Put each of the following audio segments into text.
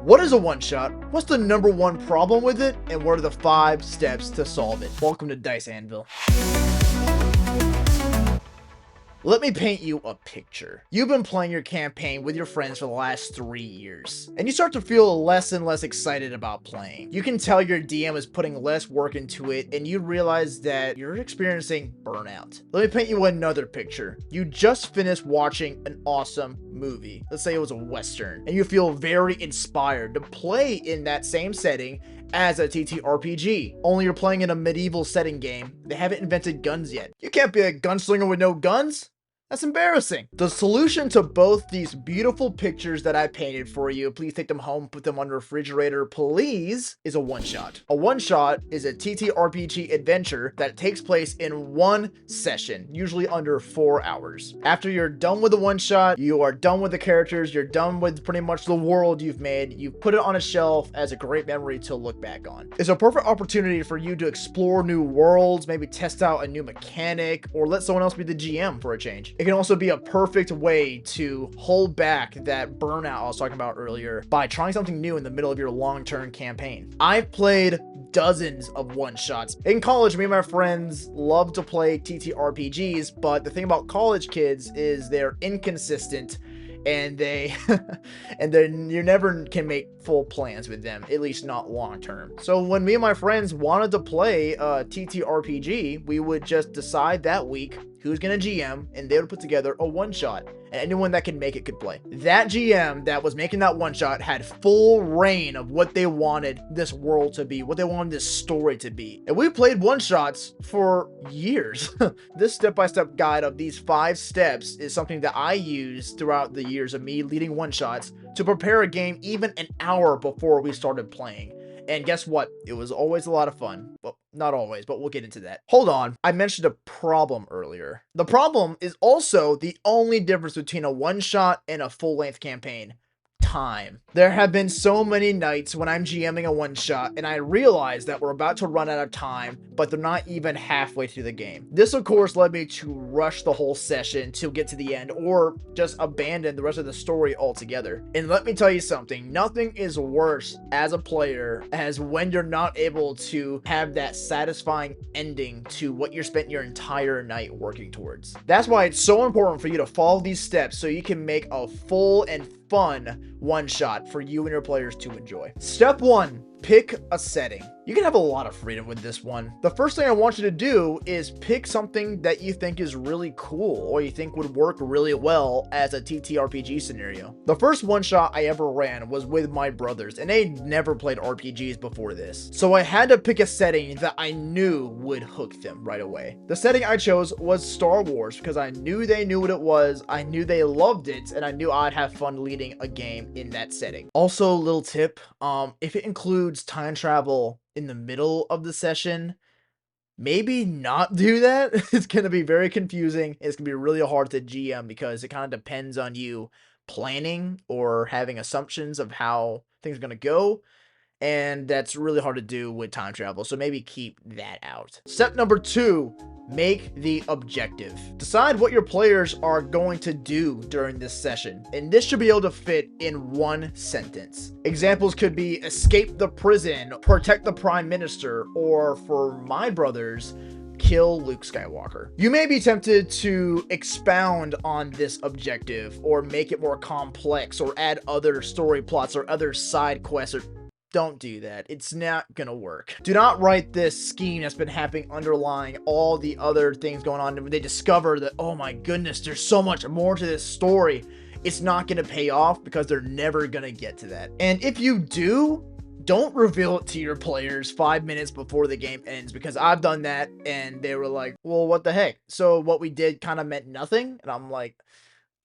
What is a one-shot? What's the number one problem with it? And what are the 5 steps to solve it? Welcome to Dice Anvil. Let me paint you a picture. You've been playing your campaign with your friends for the last 3 years, and you start to feel less and less excited about playing. You can tell your DM is putting less work into it, and you realize that you're experiencing burnout. Let me paint you another picture. You just finished watching an awesome movie. Let's say it was a Western, and you feel very inspired to play in that same setting as a TTRPG, only you're playing in a medieval setting game. They haven't invented guns yet. You can't be a gunslinger with no guns. That's embarrassing. The solution to both these beautiful pictures that I painted for you, please take them home, put them on the refrigerator, please, is a one-shot. A one-shot is a TTRPG adventure that takes place in one session, usually under 4 hours. After you're done with the one-shot, you are done with the characters, you're done with pretty much the world you've made, you put it on a shelf as a great memory to look back on. It's a perfect opportunity for you to explore new worlds, maybe test out a new mechanic, or let someone else be the GM for a change. It can also be a perfect way to hold back that burnout I was talking about earlier by trying something new in the middle of your long-term campaign. I've played dozens of one-shots. In college, me and my friends love to play TTRPGs, but the thing about college kids is they're inconsistent and you never can make full plans with them, at least not long term. So when me and my friends wanted to play a TTRPG, we would just decide that week who's gonna GM, and they would put together a one-shot, and anyone that can make it could play. That GM that was making that one-shot had full reign of what they wanted this world to be, what they wanted this story to be. And we played one-shots for years. This step-by-step guide of these 5 steps is something that I used throughout the years of me leading one-shots to prepare a game even an hour before we started playing. And guess what? It was always a lot of fun. Well, not always, but we'll get into that. Hold on. I mentioned a problem earlier. The problem is also the only difference between a one-shot and a full-length campaign. Time. There have been so many nights when I'm GMing a one-shot and I realize that we're about to run out of time, but they're not even halfway through the game. This, of course, led me to rush the whole session to get to the end or just abandon the rest of the story altogether. And let me tell you something, nothing is worse as a player as when you're not able to have that satisfying ending to what you spent your entire night working towards. That's why it's so important for you to follow these steps so you can make a full and fun one-shot for you and your players to enjoy. Step 1, pick a setting. You can have a lot of freedom with this one. The first thing I want you to do is pick something that you think is really cool or you think would work really well as a TTRPG scenario. The first one-shot I ever ran was with my brothers, and they never played RPGs before this. So I had to pick a setting that I knew would hook them right away. The setting I chose was Star Wars because I knew they knew what it was, I knew they loved it, and I knew I'd have fun leading a game in that setting. Also, little tip, if it includes time travel in the middle of the session, maybe not do that. It's going to be very confusing. It's going to be really hard to GM because it kind of depends on you planning or having assumptions of how things are going to go. And that's really hard to do with time travel. So maybe keep that out. Step number 2, make the objective. Decide what your players are going to do during this session. And this should be able to fit in one sentence. Examples could be escape the prison, protect the prime minister, or for my brothers, kill Luke Skywalker. You may be tempted to expound on this objective or make it more complex or add other story plots or other side quests or don't do that. It's not gonna work. Do not write this scheme that's been happening underlying all the other things going on. And when they discover that, oh my goodness, there's so much more to this story, it's not gonna pay off because they're never gonna get to that. And if you do, don't reveal it to your players 5 minutes before the game ends, because I've done that and they were like, well, what the heck? So what we did kind of meant nothing? And I'm like,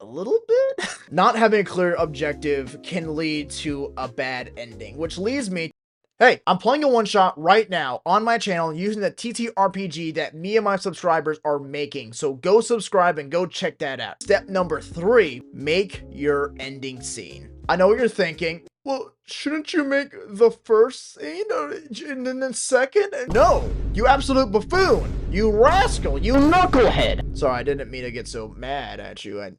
a little bit? Not having a clear objective can lead to a bad ending, which leads me, hey, I'm playing a one-shot right now on my channel using the TTRPG that me and my subscribers are making, so go subscribe and go check that out. Step number 3, make your ending scene. I know what you're thinking. Well, shouldn't you make the first scene and then the second? No, you absolute buffoon, you rascal, you knucklehead. Sorry, I didn't mean to get so mad at you.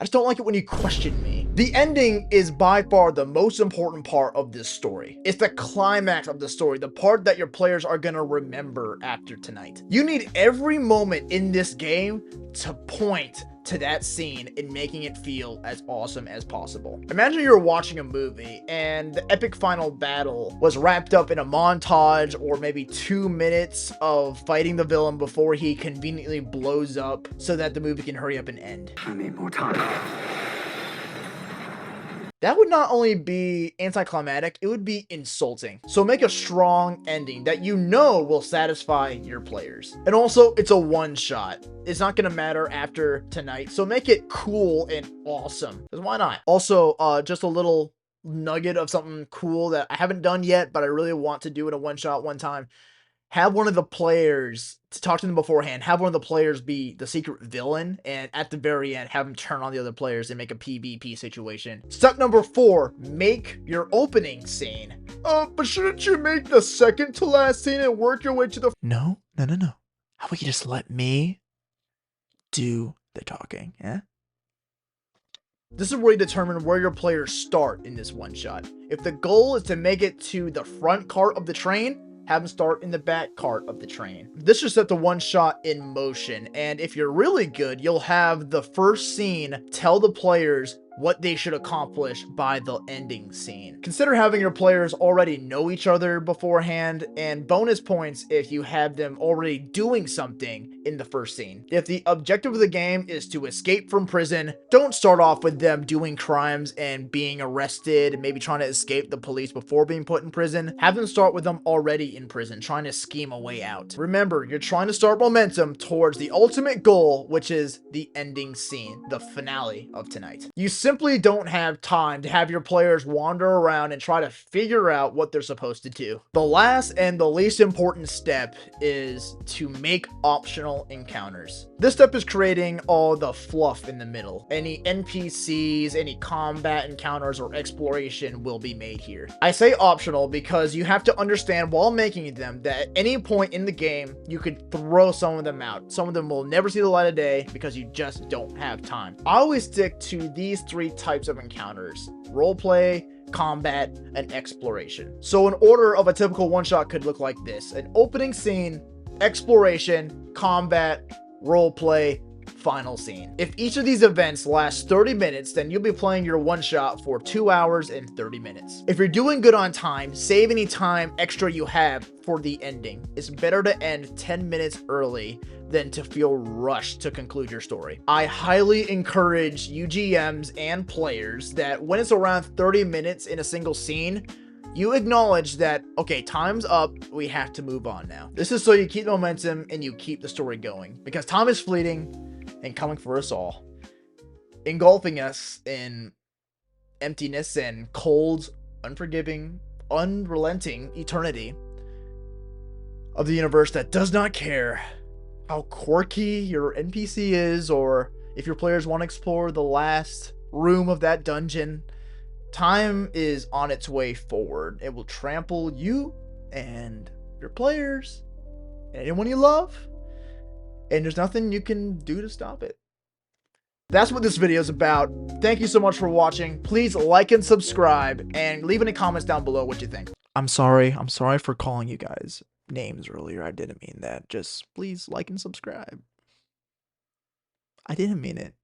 I just don't like it when you question me. The ending is by far the most important part of this story. It's the climax of the story, the part that your players are gonna remember after tonight. You need every moment in this game to point to that scene and making it feel as awesome as possible. Imagine you're watching a movie and the epic final battle was wrapped up in a montage or maybe 2 minutes of fighting the villain before he conveniently blows up so that the movie can hurry up and end. I need more time. That would not only be anticlimactic, it would be insulting. So make a strong ending that you know will satisfy your players. And also, it's a one-shot. It's not gonna matter after tonight, so make it cool and awesome. Because why not? Also, just a little nugget of something cool that I haven't done yet, but I really want to do in a one-shot one time. Have one of the players, to talk to them beforehand, have one of the players be the secret villain, and at the very end, have them turn on the other players and make a PvP situation. Step number 4, make your opening scene. But shouldn't you make the second to last scene and work your way to the— No. How about you just let me do the talking, yeah? This is where you determine where your players start in this one shot. If the goal is to make it to the front cart of the train, have them start in the back cart of the train. This should set the one shot in motion, and if you're really good, you'll have the first scene tell the players what they should accomplish by the ending scene. Consider having your players already know each other beforehand, and bonus points if you have them already doing something in the first scene. If the objective of the game is to escape from prison, don't start off with them doing crimes and being arrested and maybe trying to escape the police before being put in prison. Have them start with them already in prison, trying to scheme a way out. Remember, you're trying to start momentum towards the ultimate goal, which is the ending scene, the finale of tonight. You simply don't have time to have your players wander around and try to figure out what they're supposed to do. The last and the least important step is to make optional encounters. This step is creating all the fluff in the middle. Any NPCs, any combat encounters, or exploration will be made here. I say optional because you have to understand while making them that at any point in the game, you could throw some of them out. Some of them will never see the light of day because you just don't have time. I always stick to these 3 types of encounters: roleplay, combat, and exploration. So an order of a typical one-shot could look like this: an opening scene, exploration, combat, roleplay, final scene. If each of these events lasts 30 minutes, then you'll be playing your one-shot for 2 hours and 30 minutes. If you're doing good on time, save any time extra you have for the ending. It's better to end 10 minutes early than to feel rushed to conclude your story. I highly encourage UGMs and players that when it's around 30 minutes in a single scene, you acknowledge that, okay, time's up, we have to move on now. This is so you keep momentum and you keep the story going, because time is fleeting and coming for us all, engulfing us in emptiness and cold, unforgiving, unrelenting eternity of the universe that does not care how quirky your NPC is, or if your players want to explore the last room of that dungeon. Time is on its way forward. It will trample you and your players and anyone you love, and there's nothing you can do to stop it. That's what this video is about. Thank you so much for watching. Please like and subscribe, and leave any comments down below what you think. I'm sorry for calling you guys names earlier. I didn't mean that. Just please like and subscribe. I didn't mean it.